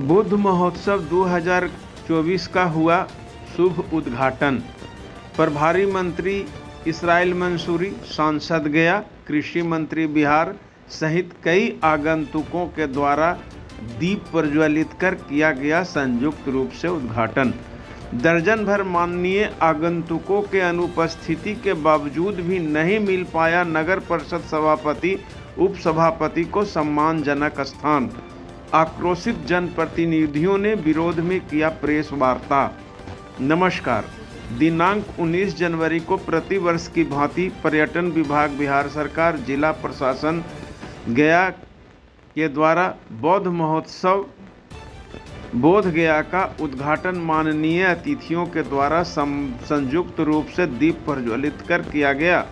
बुद्ध महोत्सव 2024 का हुआ शुभ उद्घाटन। प्रभारी मंत्री इसराइल मंसूरी, सांसद गया, कृषि मंत्री बिहार सहित कई आगंतुकों के द्वारा दीप प्रज्वलित कर किया गया संयुक्त रूप से उद्घाटन। दर्जन भर माननीय आगंतुकों के अनुपस्थिति के बावजूद भी नहीं मिल पाया नगर परिषद सभापति उप सभापति को सम्मानजनक स्थान। आक्रोशित जनप्रतिनिधियों ने विरोध में किया प्रेस वार्ता। नमस्कार। दिनांक 19 जनवरी को प्रतिवर्ष की भांति पर्यटन विभाग बिहार सरकार जिला प्रशासन गया के द्वारा बौद्ध महोत्सव बोध गया का उद्घाटन माननीय अतिथियों के द्वारा संयुक्त रूप से दीप प्रज्वलित कर किया गया।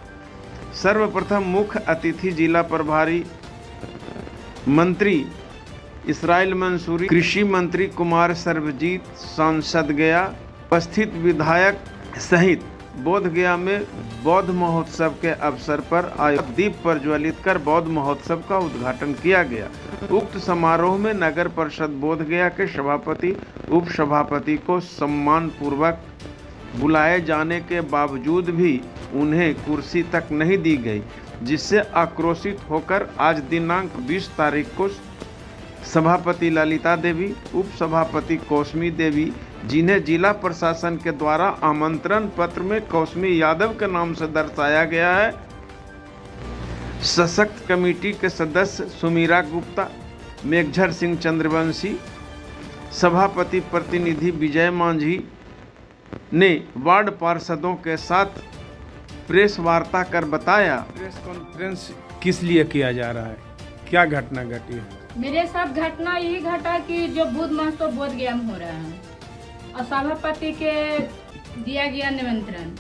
सर्वप्रथम मुख्य अतिथि जिला प्रभारी मंत्री इसराइल मंसूरी, कृषि मंत्री कुमार सर्वजीत, सांसद गया, उपस्थित विधायक सहित बोध गया में बौद्ध महोत्सव के अवसर पर आयोजित दीप प्रज्वलित कर बौद्ध महोत्सव का उद्घाटन किया गया। उक्त समारोह में नगर परिषद बोध गया के सभापति उप सभापति को सम्मान पूर्वक बुलाए जाने के बावजूद भी उन्हें कुर्सी तक नहीं दी गई, जिससे आक्रोशित होकर आज दिनांक 20 तारीख को सभापति ललिता देवी, उप सभापति कौसमी देवी, जिन्हें जिला प्रशासन के द्वारा आमंत्रण पत्र में कौसमी यादव के नाम से दर्शाया गया है, सशक्त कमेटी के सदस्य सुमीरा गुप्ता, मेघझर सिंह चंद्रवंशी, सभापति प्रतिनिधि विजय मांझी ने वार्ड पार्षदों के साथ प्रेस वार्ता कर बताया। प्रेस कॉन्फ्रेंस किस लिए किया जा रहा है, क्या घटना घटी है? मेरे साथ घटना यही घटा कि जो बुद्ध महोत्सव बोध गया में हो रहा है और सभापति के दिया गया निमंत्रण।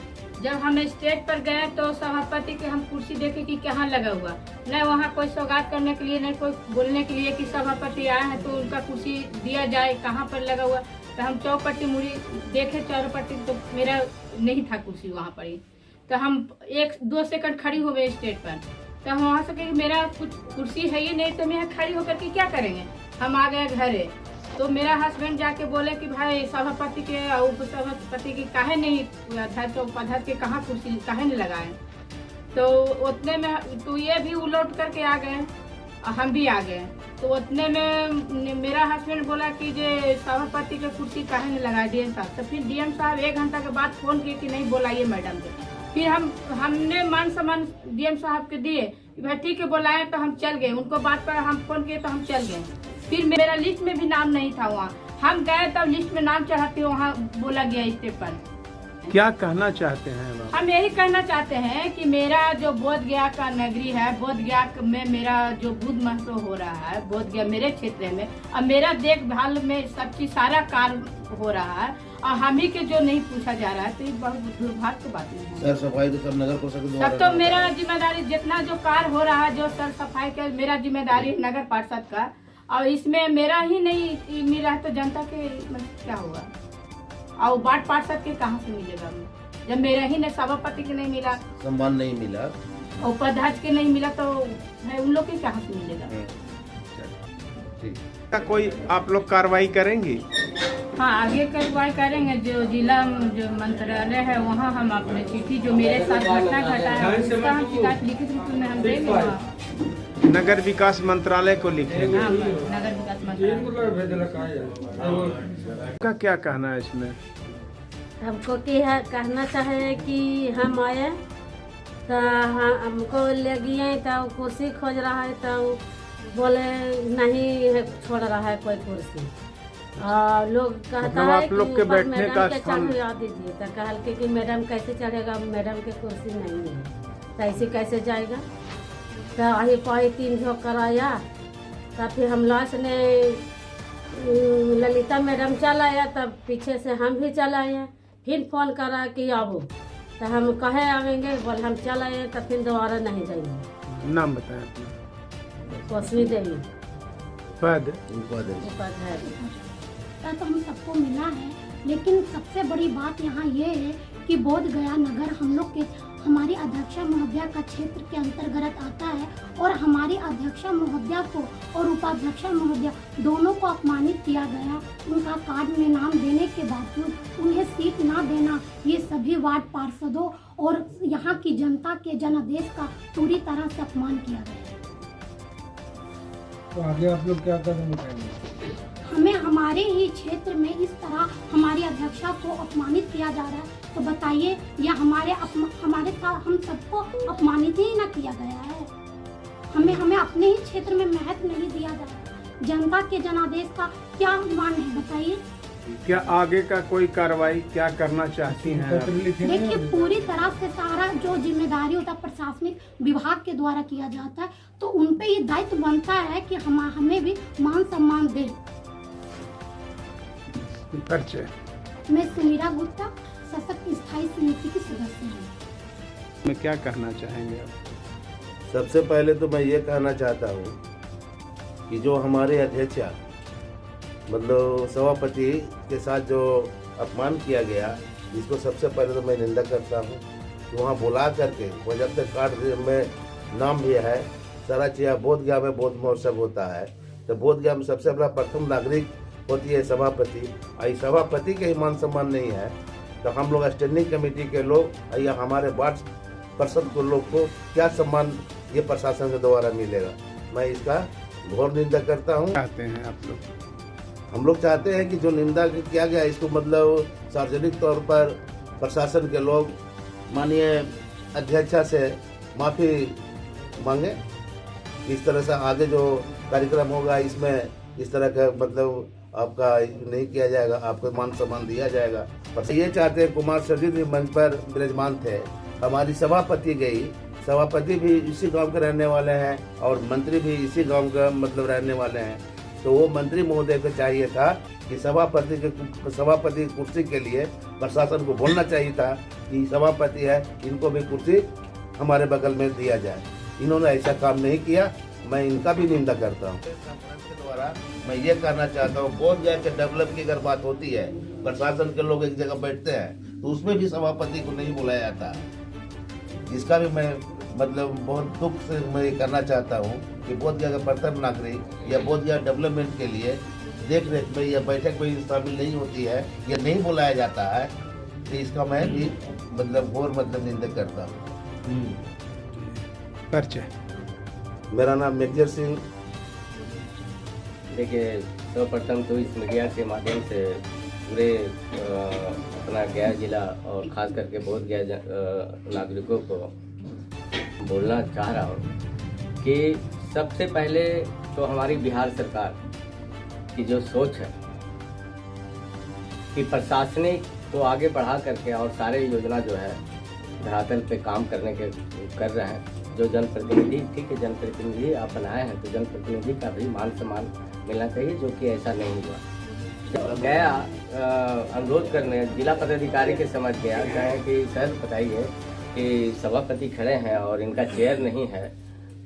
जब हम स्टेज पर गए तो सभापति के हम कुर्सी देखे कि कहाँ लगा हुआ, न वहाँ कोई सौगात करने के लिए, न कोई बोलने के लिए कि सभापति आए हैं तो उनका कुर्सी दिया जाए, कहाँ पर लगा हुआ। तो हम चौपट्टी मुड़ी देखे, चौपट्टी तो मेरा नहीं था कुर्सी वहाँ पर ही। तो हम 1-2 सेकंड खड़ी हो गए स्टेज पर। तो हम वहाँ से कहे मेरा कुछ कुर्सी है ही नहीं, तो मैं खड़ी होकर के क्या करेंगे। हम आ गए घरे तो मेरा हस्बैंड जाके बोले कि भाई सभापति के और उप सभापति की काहे नहीं अध्यक्ष उपाध्यक्ष के कहाँ कुर्सी काहे नहीं लगाए। तो उतने में तो ये भी उलट करके आ गए और हम भी आ गए। तो उतने में मेरा हस्बैंड बोला कि जे सभापति के कुर्सी काहे नहीं लगाए डीएम साहब। तो फिर डीएम साहब 1 घंटा के बाद फोन किए कि नहीं बुलाइए मैडम को। फिर हमने मान सम्मान डीएम साहब के दिए, भाई ठीक है बुलाए, तो हम चल गए। उनको बात पर हम फोन किए तो हम चल गए। फिर मेरा लिस्ट में भी नाम नहीं था वहाँ, हम गए तब लिस्ट में नाम चढ़ाते वहाँ बोला गया स्टेज पर। क्या कहना चाहते हैं? हम यही कहना चाहते हैं कि मेरा जो बोध गया का नगरी है, बोध गया में मेरा जो बुद्ध महोत्सव हो रहा है बोध गया मेरे क्षेत्र में, और मेरा देखभाल में सब चीज सारा कार्य हो रहा है और हम ही के जो नहीं पूछा जा रहा है, तो ये बहुत दुर्भाग्य की बात नहीं है। सर सफाई तो सब नगर परिषद सब तो मेरा जिम्मेदारी, जितना जो कार्य हो रहा है जो सर सफाई का मेरा जिम्मेदारी है नगर पार्षद का, और इसमें मेरा ही नहीं मिल रहा है तो जनता के क्या होगा। और वार्ड पार्षद के कहाँ से मिलेगा, जब मेरा ही नहीं, सभापति के नहीं मिला, सम्मान नहीं मिला, और उपाध्यक्ष के नहीं मिला, तो उन लोग के कहाँ से मिलेगा। क्या कोई आप लोग कार्रवाई करेंगे? हाँ, आगे कार्रवाई करेंगे। जो जिला जो मंत्रालय है वहाँ हम अपने चिट्ठी जो मेरे साथ घटना घटा है उसका हम शिकायत लिखित रूप में हम देंगे। नगर विकास मंत्रालय को लिखेंगे। हाँ, नगर विकास मंत्रालय। का क्या कहना है इसमें? हमको क्या कहना चाहे कि हम आए तो हमको ले गए तो कुर्सी खोज रहा है तो बोले नहीं है, छोड़ रहा है कोई कुर्सी। लोग कहता है आप लोग के बैठने का स्थान चढ़ा दीजिए, तो कहल के कि मैडम कैसे चढ़ेगा, मैडम के कुर्सी नहीं है, तो ऐसे कैसे जाएगा। तो अही पाही 3 झोंक कराया, तब फिर हम लास्ट ने ललिता मैडम चल आया, तब पीछे से हम भी चल आए। फिर फोन करा कि आओ, तो हम कहे आवेंगे, बोल हम चल आए, तो फिर दोबारा नहीं जाएंगे। नाम बताएं अपना। कौसमी देवी, पद उपाध्याय। तो हम सबको मिला है, लेकिन सबसे बड़ी बात यहाँ ये है कि बोध गया नगर हमारी अध्यक्षा महोदया का क्षेत्र के अंतर्गत आता है और हमारी अध्यक्षा महोदया को और उपाध्यक्षा महोदया दोनों को अपमानित किया गया। उनका कार्ड में नाम देने के बावजूद उन्हें सीट ना देना, ये सभी वार्ड पार्षदों और यहाँ की जनता के जनादेश का पूरी तरह से अपमान किया गया है। तो आगे आप लोग क्या कदम उठाएंगे? हमें हमारे ही क्षेत्र में इस तरह हमारी अध्यक्षा को अपमानित किया जा रहा है, तो बताइए यह हमारे साथ हम सबको अपमानित ही ना किया गया है। हमें अपने ही क्षेत्र में महत्व नहीं दिया जा रहा। जनता के जनादेश का क्या मान है बताइए। क्या आगे का कोई कार्रवाई क्या करना चाहती हैं आप? देखिए पूरी तरह से सारा जो जिम्मेदारी होता है प्रशासनिक विभाग के द्वारा किया जाता है, तो उन पे ये दायित्व बनता है कि हमें भी मान सम्मान दे। परिचय। मैं सुमीरा गुप्ता सशक्त स्थायी समिति की सदस्य हूँ। मैं क्या कहना चाहेंगे आप? सबसे पहले तो मैं ये कहना चाहता हूँ कि जो हमारे अध्यक्षा मतलब सभापति के साथ जो अपमान किया गया, इसको सबसे पहले तो मैं निंदा करता हूँ कि वहाँ बुला करके वो जब तक कार्ड में नाम भी है सारा चीज़ बोधगया में बोध महोत्सव होता है, तो बोधगया में सबसे बड़ा प्रथम नागरिक होती है सभापति। इस सभापति के ही मान सम्मान नहीं है तो हम लोग स्टैंडिंग कमेटी के लोग या हमारे वार्ड पार्षद को लोग को क्या सम्मान ये प्रशासन के द्वारा मिलेगा। मैं इसका घोर निंदा करता हूँ। चाहते हैं आप लोग? हम लोग चाहते हैं कि जो निंदा किया गया इसको मतलब सार्वजनिक तौर पर प्रशासन के लोग माननीय अध्यक्षा से माफ़ी मांगे। इस तरह से आगे जो कार्यक्रम होगा इसमें इस तरह का मतलब आपका नहीं किया जाएगा, आपको मान सम्मान दिया जाएगा। पर ये चाहते हैं कुमार सरजीत भी मंच पर विराजमान थे, हमारी सभापति गई, सभापति भी इसी गांव के रहने वाले हैं और मंत्री भी इसी गांव का मतलब रहने वाले हैं, तो वो मंत्री महोदय को चाहिए था कि सभापति कुर्सी के लिए प्रशासन को बोलना चाहिए था कि सभापति है, इनको भी कुर्सी हमारे बगल में दिया जाए। इन्होंने ऐसा काम नहीं किया, मैं इनका भी निंदा करता हूँ। के द्वारा मैं ये कहना चाहता हूँ, बोधगया के डेवलप की अगर बात होती है, प्रशासन के लोग एक जगह बैठते हैं तो उसमें भी सभापति को नहीं बुलाया जाता। इसका भी मैं मतलब बहुत दुख से मैं ये करना चाहता हूँ कि बोधगया का प्रथम नागरिक या बोधगया डेवलपमेंट के लिए देख रेख में या बैठक में शामिल नहीं होती है या नहीं बुलाया जाता है, तो इसका मैं भी मतलब घोर मतलब निंदा करता हूँ। परिचय। मेरा नाम मेजर सिंह। देखिए सर्वप्रथम तो इस मीडिया के माध्यम से पूरे अपना गया जिला और ख़ास करके बोधगया नागरिकों को बोलना चाह रहा हूँ कि सबसे पहले तो हमारी बिहार सरकार की जो सोच है कि प्रशासनिक को आगे बढ़ा करके और सारे योजना जो है धरातल पे काम करने के कर रहे हैं। जो जनप्रतिनिधि, ठीक है, जनप्रतिनिधि आप बनाए हैं तो जनप्रतिनिधि का भी मान सम्मान मिलना चाहिए, जो कि ऐसा नहीं हुआ। गया अनुरोध करने जिला पदाधिकारी के समझ गया, कहें कि सर बताइए कि सभापति खड़े हैं और इनका चेयर नहीं है,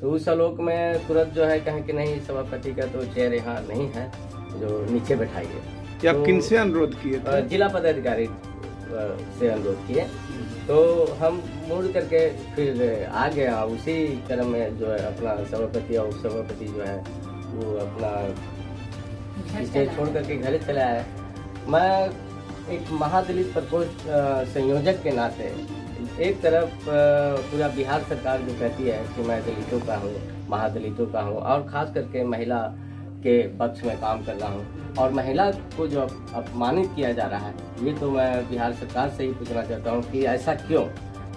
तो उस आलोक में तुरंत जो है कहें कि नहीं सभापति का तो चेयर यहाँ नहीं है, जो नीचे बैठाइए। या तो किनसे अनुरोध किए थे? जिला पदाधिकारी से अनुरोध किए, तो हम मुड़ करके फिर आ गया। उसी क्रम में जो है अपना सभापति और उपसभापति जो है वो अपना स्टेज छोड़ करके घर चला है। मैं एक महादलित प्रकोष्ठ संयोजक के नाते एक तरफ पूरा बिहार सरकार जो कहती है कि मैं दलितों का हूँ, महादलितों का हूँ और ख़ास करके महिला के पक्ष में काम कर रहा हूँ, और महिला को जो अपमानित किया जा रहा है, ये तो मैं बिहार सरकार से ही पूछना चाहता हूँ कि ऐसा क्यों।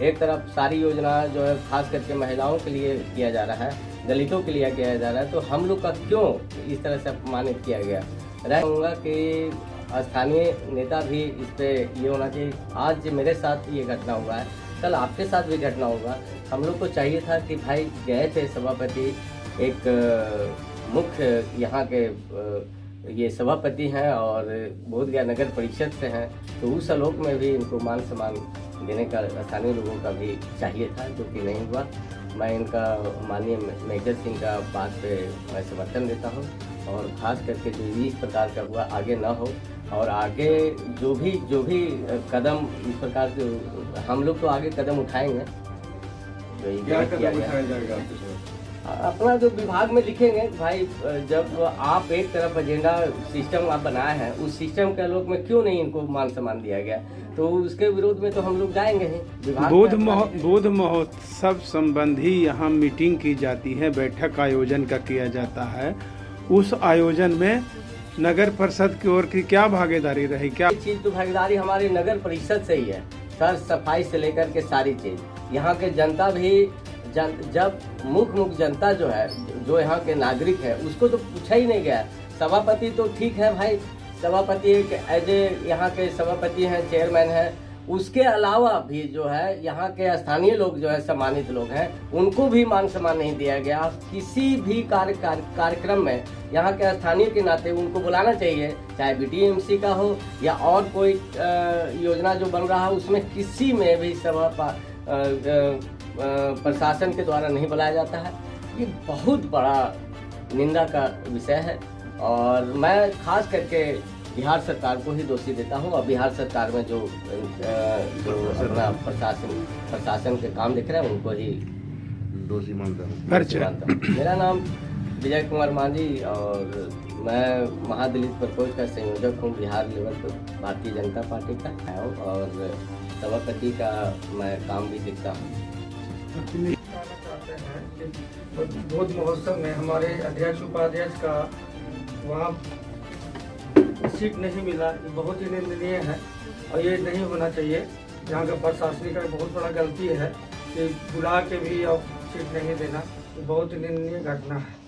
एक तरफ सारी योजना जो है खास करके महिलाओं के लिए किया जा रहा है, दलितों के लिए किया जा रहा है, तो हम लोग का क्यों इस तरह से अपमानित किया गया। रहूँगा कि स्थानीय नेता भी इस पर ये होना चाहिए। आज मेरे साथ ये घटना हुआ है, कल आपके साथ भी घटना होगा। हम लोग को चाहिए था कि भाई गए थे सभापति, एक मुख्य यहाँ के ये सभापति हैं और बोधगया नगर परिषद से हैं, तो उस आलोक में भी इनको मान सम्मान देने का स्थानीय लोगों का भी चाहिए था, जो कि नहीं हुआ। मैं इनका माननीय मेजर सिंह का बात पे मैं समर्थन देता हूँ, और ख़ास करके जो इस प्रकार का हुआ आगे ना हो, और आगे जो भी कदम इस प्रकार से हम लोग तो आगे कदम उठाएंगे, जो इम्प्लीमेंट किया गया। अपना जो विभाग में लिखेंगे भाई, जब आप एक तरफ एजेंडा सिस्टम आप बनाए हैं, उस सिस्टम के आलोक में क्यों नहीं इनको मान सम्मान दिया गया, तो उसके विरोध में तो हम लोग जाएंगे ही। बुद्ध महोत्सव संबंधी यहाँ मीटिंग की जाती है, बैठक आयोजन का किया जाता है। उस आयोजन में नगर परिषद की ओर की क्या भागीदारी रही? क्या चीज तो भागीदारी हमारी नगर परिषद से ही है, सर सफाई से लेकर के सारी चीज। यहाँ के जनता भी जब मुख्य जनता जो है, जो यहाँ के नागरिक है, उसको तो पूछा ही नहीं गया। सभापति तो ठीक है भाई, सभापति एक एज ए यहाँ के सभापति हैं, चेयरमैन हैं, उसके अलावा भी जो है यहाँ के स्थानीय लोग जो है सम्मानित लोग हैं, उनको भी मान सम्मान नहीं दिया गया। किसी भी कार्यक्रम में यहाँ के स्थानीय के नाते उनको बुलाना चाहिए, चाहे BDMC का हो या और कोई योजना जो बन रहा है, उसमें किसी में भी सभा प्रशासन के द्वारा नहीं बुलाया जाता है। ये बहुत बड़ा निंदा का विषय है और मैं खास करके बिहार सरकार को ही दोषी देता हूँ। और बिहार सरकार में जो अपना प्रशासन के काम दिख रहे हैं, उनको ही दोषी मानता हूँ। मेरा नाम विजय कुमार मांझी और मैं महादलित प्रकोष्ठ का संयोजक हूँ बिहार लेवल पर भारतीय जनता पार्टी का हूँ और सभापति का मैं काम भी देखता हूँ। बुद्ध महोत्सव में हमारे अध्यक्ष उपाध्यक्ष का वहाँ सीट नहीं मिला, ये बहुत ही निंदनीय है और ये नहीं होना चाहिए। यहाँ का प्रशासनिक का बहुत बड़ा गलती है कि बुला के भी और सीट नहीं देना, ये बहुत ही निंदनीय घटना है।